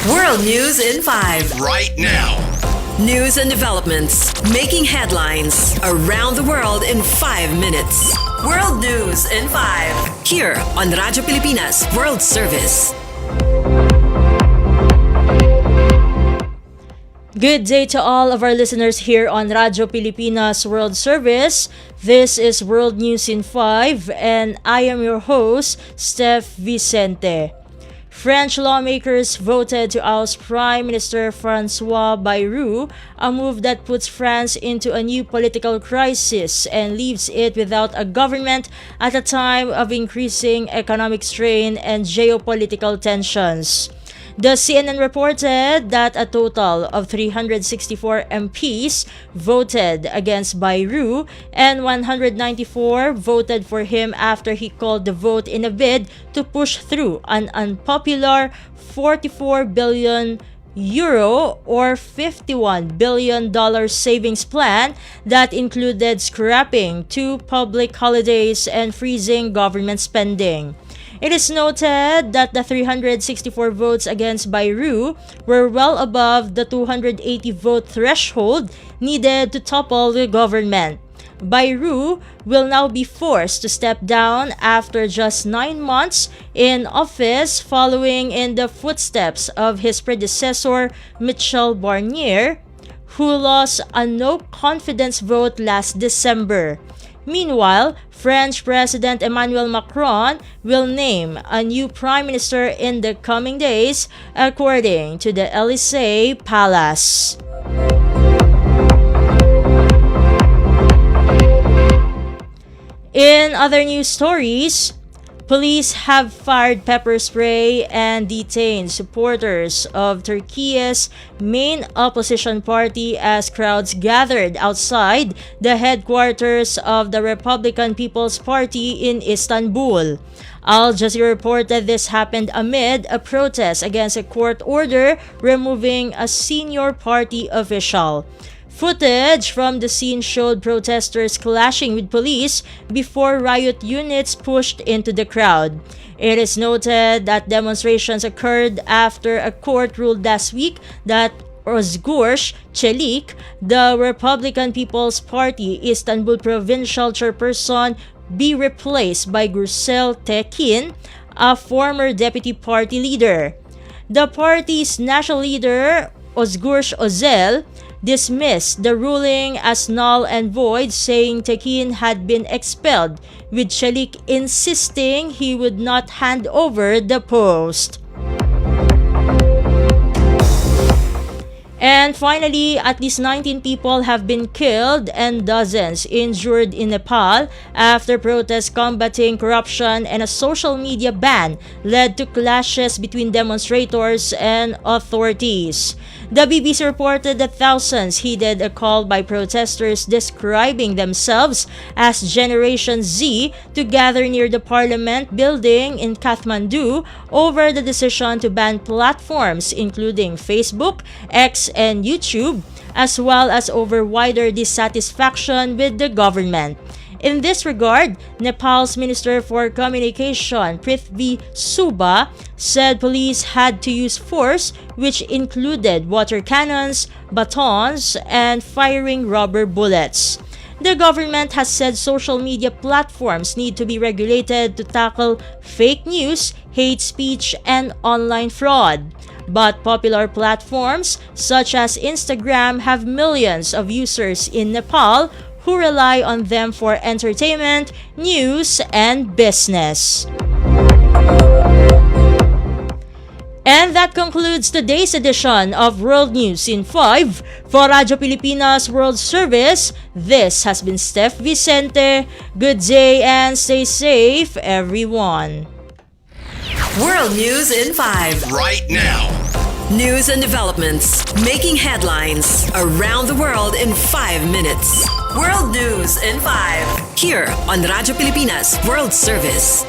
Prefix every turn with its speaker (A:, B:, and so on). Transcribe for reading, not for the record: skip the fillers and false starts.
A: World News in 5.
B: Right now.
A: News and developments making headlines around the world in 5 minutes. World News in 5. Here on Radyo Pilipinas World Service.
C: Good day to all of our listeners here on Radyo Pilipinas World Service. This is World News in 5 and I am your host, Steph Vicente. French lawmakers voted to oust Prime Minister François Bayrou, a move that puts France into a new political crisis and leaves it without a government at a time of increasing economic strain and geopolitical tensions. The CNN reported that a total of 364 MPs voted against Bayrou and 194 voted for him after he called the vote in a bid to push through an unpopular 44 billion euro or $51 billion savings plan that included scrapping 2 public holidays and freezing government spending. It is noted that the 364 votes against Bayrou were well above the 280 vote threshold needed to topple the government. Bayrou will now be forced to step down after just 9 months in office, following in the footsteps of his predecessor Michel Barnier, who lost a no-confidence vote last December. Meanwhile, French President Emmanuel Macron will name a new prime minister in the coming days, according to the Élysée Palace. In other news stories, police have fired pepper spray and detained supporters of Turkey's main opposition party as crowds gathered outside the headquarters of the Republican People's Party in Istanbul. Al Jazeera reported this happened amid a protest against a court order removing a senior party official. Footage from the scene showed protesters clashing with police before riot units pushed into the crowd. It is noted that demonstrations occurred after a court ruled last week that Özgür Çelik, the Republican People's Party Istanbul provincial chairperson, be replaced by Gürsel Tekin, a former deputy party leader. The party's national leader, Özgür Özel, dismissed the ruling as null and void, saying Tekin had been expelled, with Çelik insisting he would not hand over the post. And finally, at least 19 people have been killed and dozens injured in Nepal after protests combating corruption and a social media ban led to clashes between demonstrators and authorities. The BBC reported that thousands heeded a call by protesters describing themselves as Generation Z to gather near the parliament building in Kathmandu over the decision to ban platforms including Facebook, X, and YouTube, as well as over wider dissatisfaction with the government. In this regard, Nepal's Minister for Communication, Prithvi Suba, said police had to use force, which included water cannons, batons, and firing rubber bullets. The government has said social media platforms need to be regulated to tackle fake news, hate speech, and online fraud. But popular platforms such as Instagram have millions of users in Nepal who rely on them for entertainment, news, and business. And that concludes today's edition of World News in 5. For Radyo Pilipinas World Service, this has been Steph Vicente. Good day and stay safe, everyone.
A: World News in 5.
B: Right now.
A: News and developments making headlines around the world in 5 minutes. World News in 5. Here on Radyo Pilipinas World Service.